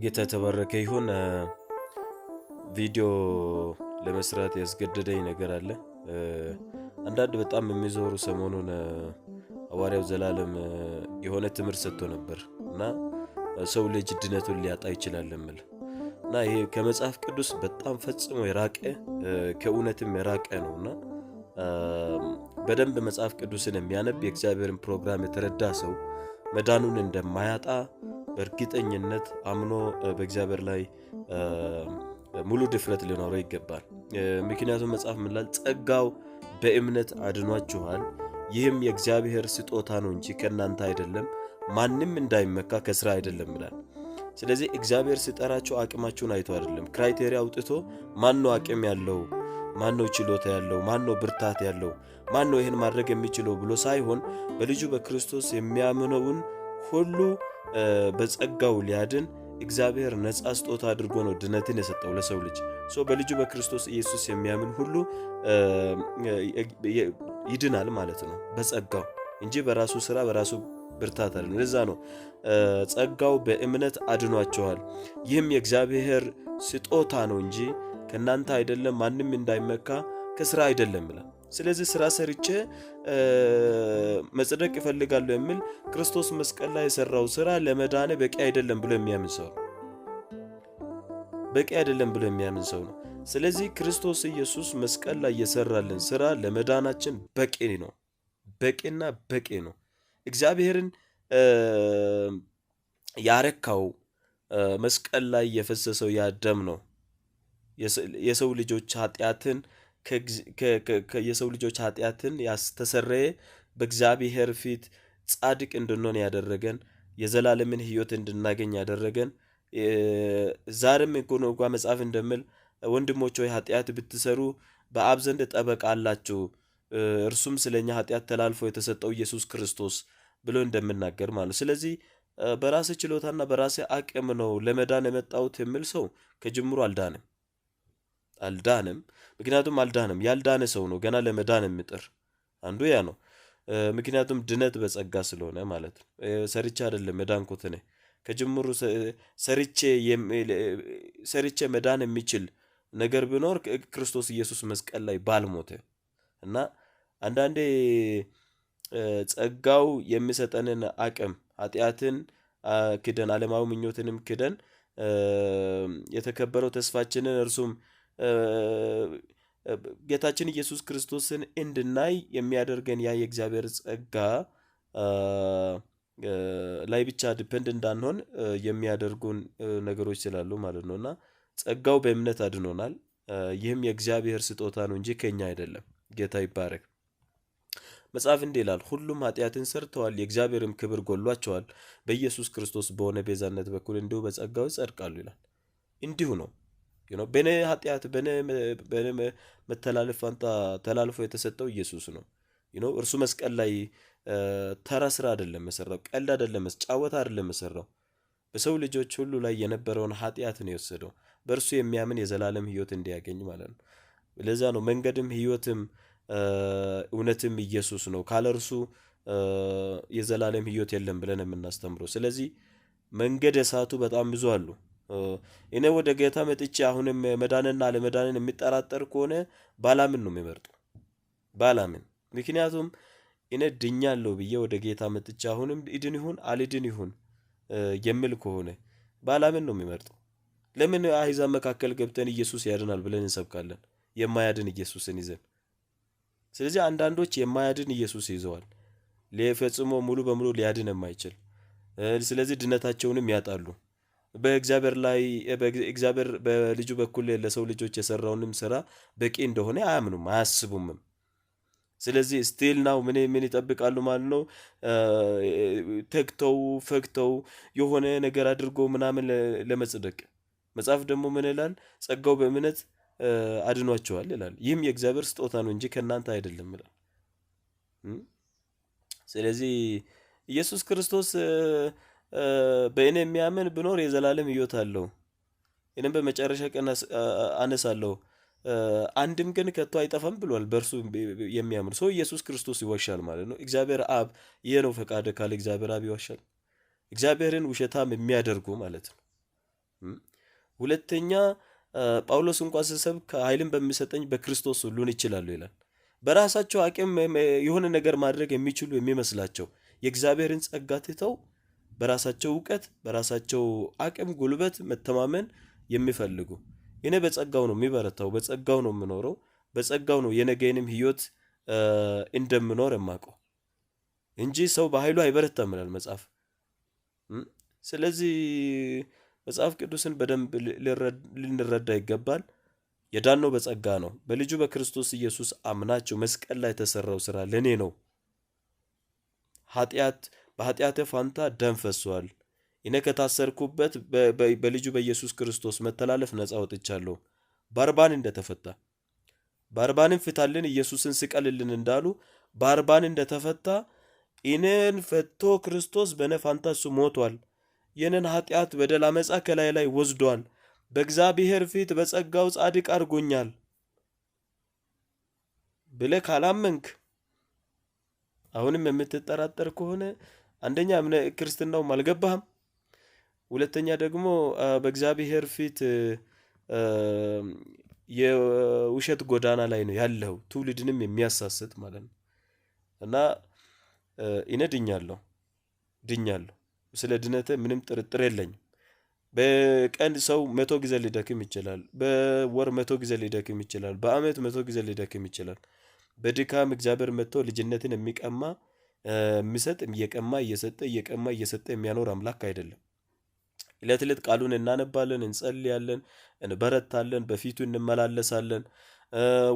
ጌታ የተባረከ ይሁን። ቪዲዮ ለመስራት ያስገደደኝ ነገር አለ። አንዳንድ በጣም የሚዞሩ ሰሞኑን ሐዋርያው ዘላለም የሆነ ትምህርት ሰጥቶ ነበር እና ሰው ልጅ ድነቱን ሊያጣ ይችላል የሚል እና ይሄ ከመጽሐፍ ቅዱስ በጣም ፈጽሞ የራቀ ከእውነትም የራቀ ነውና በደንብ መጽሐፍ ቅዱስን የሚያነብ የእግዚአብሔርን ፕሮግራም የተረዳ ሰው መዳኑን እንደማያጣ በእርግጠኝነት አምኖ በእግዚአብሔር ላይ ሙሉ ድፍረት ሊኖረው ይገባል። ምክንያቱም መጽሐፍ ምን ይላል? ጸጋው በእምነት አድኗችኋል፣ ይህም የእግዚአብሔር ስጦታ ነው እንጂ ከእናንተ አይደለም፣ ማንም እንዳይመካ ከሥራ አይደለም ይላል። ስለዚህ እግዚአብሔር ሲጠራችሁ አቅማችሁን አይቶ አይደለም፣ ክራይቴሪያ አውጥቶ ማነው አቅም ያለው፣ ማነው ችሎታ ያለው፣ ማነው ብርታት ያለው፣ ማነው ይህን ማድረግ የሚችለው ብሎ ሳይሆን በልጁ በክርስቶስ የሚያምነውን ሁሉ በጸጋው ሊያድን እግዚአብሔር ነጻ ስጦታ አድርጎ ነው ድነትን የሰጠው ለሰው ልጅ። በልጁ በክርስቶስ ኢየሱስ የሚያምን ሁሉ ይድናል ማለት ነው በጸጋው እንጂ በራሱ ሥራ በራሱ ብርታት አይደለም። ለዛ ነው ጸጋው በእምነት አድኗችኋል፣ ይህም የእግዚአብሔር ስጦታ ነው እንጂ ከእናንተ አይደለም፣ ማንም እንዳይመካ ከሥራ አይደለም ይላል። ስለዚህ ሥራ ሰርቼ መጽደቅ እፈልጋለሁ የሚል ክርስቶስ መስቀል ላይ የሰራው ሥራ ለመዳን በቂ አይደለም ብሎ የሚያምን ሰው በቂ አይደለም ብሎ የሚያምን ሰው ነው። ስለዚህ ክርስቶስ ኢየሱስ መስቀል ላይ የሰራልን ሥራ ለመዳናችን በቂ ነው፣ በቂና በቂ ነው። እግዚአብሔርን ያረካው መስቀል ላይ የፈሰሰው ያ ደም ነው። የሰው ልጆች ኃጢአትን ያስተሰረየ በእግዚአብሔር ፊት ጻድቅ እንድንሆን ያደረገን የዘላለምን ሕይወት እንድናገኝ ያደረገን ዛሬም እንኳ መጽሐፍ እንደሚል ወንድሞች ሆይ ኃጢአት ብትሰሩ በአብ ዘንድ ጠበቃ አላችሁ፣ እርሱም ስለኛ ኃጢአት ተላልፎ የተሰጠው ኢየሱስ ክርስቶስ ብሎ እንደምናገር ማለት። ስለዚህ በራሴ ችሎታና በራሴ አቅም ነው ለመዳን የመጣሁት የሚል ሰው ከጅምሩ አልዳንም። ምክንያቱም ያልዳነ ሰው ነው ገና ለመዳን የሚጥር አንዱ ያ ነው። ምክንያቱም ድነት በጸጋ ስለሆነ ማለት ነው። ሰርቼ አይደለም መዳንኩት እኔ ከጅምሩ ሰርቼ መዳን የሚችል ነገር ቢኖር ክርስቶስ ኢየሱስ መስቀል ላይ ባልሞተ እና አንዳንዴ ጸጋው የሚሰጠንን አቅም ኃጢአትን ክደን ዓለማዊ ምኞትንም ክደን የተከበረው ተስፋችንን እርሱም ጌታችን ኢየሱስ ክርስቶስን እንድናይ የሚያደርገን ያ የእግዚአብሔር ጸጋ ላይ ብቻ ዲፔንድ እንዳንሆን የሚያደርጉን ነገሮች ስላሉ ማለት ነውና ጸጋው በእምነት አድኖናል። ይህም የእግዚአብሔር ስጦታ ነው እንጂ ከኛ አይደለም። ጌታ ይባረክ። መጽሐፍ እንዲህ ይላል፣ ሁሉም ኃጢአትን ሰርተዋል፣ የእግዚአብሔርም ክብር ጎሏቸዋል፣ በኢየሱስ ክርስቶስ በሆነ ቤዛነት በኩል እንዲሁ በጸጋው ይጸድቃሉ ይላል። እንዲሁ ነው በኔ ኃጢአት በኔ መተላለፍ ፋንታ ተላልፎ የተሰጠው ኢየሱስ ነው። እርሱ መስቀል ላይ ተራ ስራ አይደለም መሰራው፣ ቀልድ አይደለም፣ ጫወታ አይደለም መሰራው። በሰው ልጆች ሁሉ ላይ የነበረውን ኃጢአት ነው የወሰደው፣ በእርሱ የሚያምን የዘላለም ሕይወት እንዲያገኝ ማለት ነው። ለዛ ነው መንገድም ሕይወትም እውነትም ኢየሱስ ነው፣ ካለ እርሱ የዘላለም ሕይወት የለም ብለን የምናስተምረው። ስለዚህ መንገድ የሳቱ በጣም ብዙ አሉ። እኔ ወደ ጌታ መጥቼ አሁንም መዳንና አለመዳንን የሚጠራጠር ከሆነ ባላምን ነው የሚመርጠው፣ ባላምን። ምክንያቱም እኔ ድኛለሁ ብዬ ወደ ጌታ መጥቼ አሁንም ይድን ይሁን አልድን ይሁን የሚል ከሆነ ባላምን ነው የሚመርጠው። ለምን አሕዛብ መካከል ገብተን ኢየሱስ ያድናል ብለን እንሰብካለን የማያድን ኢየሱስን ይዘን? ስለዚህ አንዳንዶች የማያድን ኢየሱስ ይዘዋል፣ ፈጽሞ ሙሉ በሙሉ ሊያድን የማይችል። ስለዚህ ድነታቸውንም ያጣሉ። እግዚአብሔር በልጁ በኩል ለሰው ልጆች የሰራውንም ስራ በቂ እንደሆነ አያምኑም፣ አያስቡምም። ስለዚህ ስቲል ናው ምን ይጠብቃሉ ማለት ነው? ተግተው ፈግተው የሆነ ነገር አድርጎ ምናምን ለመጽደቅ። መጽሐፍ ደግሞ ምን ይላል? ጸጋው በእምነት አድኗቸዋል ይላል። ይህም የእግዚአብሔር ስጦታ ነው እንጂ ከእናንተ አይደለም ይላል። ስለዚህ ኢየሱስ ክርስቶስ በእኔ የሚያምን ቢኖር የዘላለም ሕይወት አለው፣ እኔም በመጨረሻ ቀን አነሳለሁ፣ አንድም ግን ከቶ አይጠፋም ብሏል። በእርሱ የሚያምን ሰው ኢየሱስ ክርስቶስ ይዋሻል ማለት ነው። እግዚአብሔር አብ ይሄ ነው ፈቃድ ካለ እግዚአብሔር አብ ይዋሻል። እግዚአብሔርን ውሸታም የሚያደርጉ ማለት ነው። ሁለተኛ ጳውሎስ እንኳን ሲሰብክ ኃይልን በሚሰጠኝ በክርስቶስ ሁሉን ይችላሉ ይላል። በራሳቸው አቅም የሆነ ነገር ማድረግ የሚችሉ የሚመስላቸው የእግዚአብሔርን ጸጋ ትተው በራሳቸው እውቀት፣ በራሳቸው አቅም፣ ጉልበት መተማመን የሚፈልጉ እኔ በጸጋው ነው የሚበረታው፣ በጸጋው ነው የምኖረው፣ በጸጋው ነው የነገንም ህይወት እንደምኖር የማውቀው እንጂ ሰው በኃይሉ አይበረታም ይላል መጽሐፍ። ስለዚህ መጽሐፍ ቅዱስን በደንብ ልንረዳ ይገባል። የዳነው በጸጋ ነው። በልጁ በክርስቶስ ኢየሱስ አምናችሁ መስቀል ላይ የተሰራው ስራ ለኔ ነው። በኃጢአቴ ፋንታ ደም ፈሷል። እኔ ከታሰርኩበት በልጁ በኢየሱስ ክርስቶስ መተላለፍ ነፃ ወጥቻለሁ። ባርባን እንደተፈታ ባርባንን ፍታልን ኢየሱስን ስቀልልን እንዳሉ ባርባን እንደተፈታ እኔን ፈቶ ክርስቶስ በእኔ ፋንታ እሱ ሞቷል። የኔን ኃጢአት በደል አመፃ ከላይ ላይ ወስዷል። በእግዚአብሔር ፊት በጸጋው ጻድቅ አድርጎኛል ብለህ ካላመንክ አሁንም የምትጠራጠር ከሆነ አንደኛ ክርስትናውም አልገባህም፣ ሁለተኛ ደግሞ በእግዚአብሔር ፊት የውሸት ጎዳና ላይ ነው ያለው፣ ትውልድንም የሚያሳስት ማለት ነው። እና እኔ ድኛለሁ። ስለ ድነቴ ምንም ጥርጥር የለኝም። በቀን ሰው 100 ጊዜ ሊደክም ይችላል። በወር 100 ጊዜ ሊደክም ይችላል። በአመት 100 ጊዜ ሊደክም ይችላል። በድካም እግዚአብሔር መጥቶ ልጅነትን የሚቀማ የሚሰጥ እየቀማ እየሰጠ የሚያኖር አምላክ አይደለም። ዕለት ዕለት ቃሉን እናነባለን፣ እንጸልያለን፣ እንበረታለን፣ በፊቱ እንመላለሳለን፣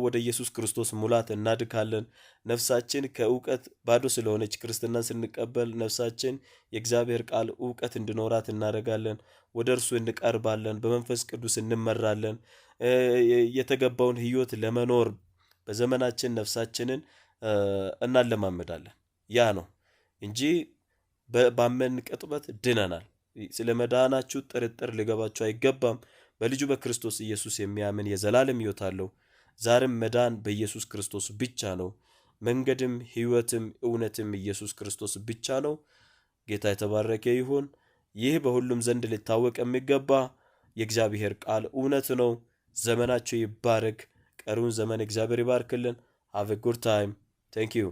ወደ ኢየሱስ ክርስቶስ ሙላት እናድካለን። ነፍሳችን ከእውቀት ባዶ ስለሆነች ክርስትናን ስንቀበል ነፍሳችን የእግዚአብሔር ቃል እውቀት እንዲኖራት እናደርጋለን። ወደ እርሱ እንቀርባለን፣ በመንፈስ ቅዱስ እንመራለን። የተገባውን ህይወት ለመኖር በዘመናችን ነፍሳችንን እናለማመዳለን። ያ ነው እንጂ ባመን ቅጥበት ድነናል። ስለ መዳናችሁ ጥርጥር ሊገባችሁ አይገባም። በልጁ በክርስቶስ ኢየሱስ የሚያምን የዘላለም ህይወት አለው። ዛሬም መዳን በኢየሱስ ክርስቶስ ብቻ ነው። መንገድም ህይወትም እውነትም ኢየሱስ ክርስቶስ ብቻ ነው። ጌታ የተባረከ ይሁን። ይህ በሁሉም ዘንድ ሊታወቅ የሚገባ የእግዚአብሔር ቃል እውነት ነው። ዘመናቸው ይባረክ። ቀሪውን ዘመን እግዚአብሔር ይባርክልን። ሃቭ ኤ ጉድ ታይም። ታንክ ዩ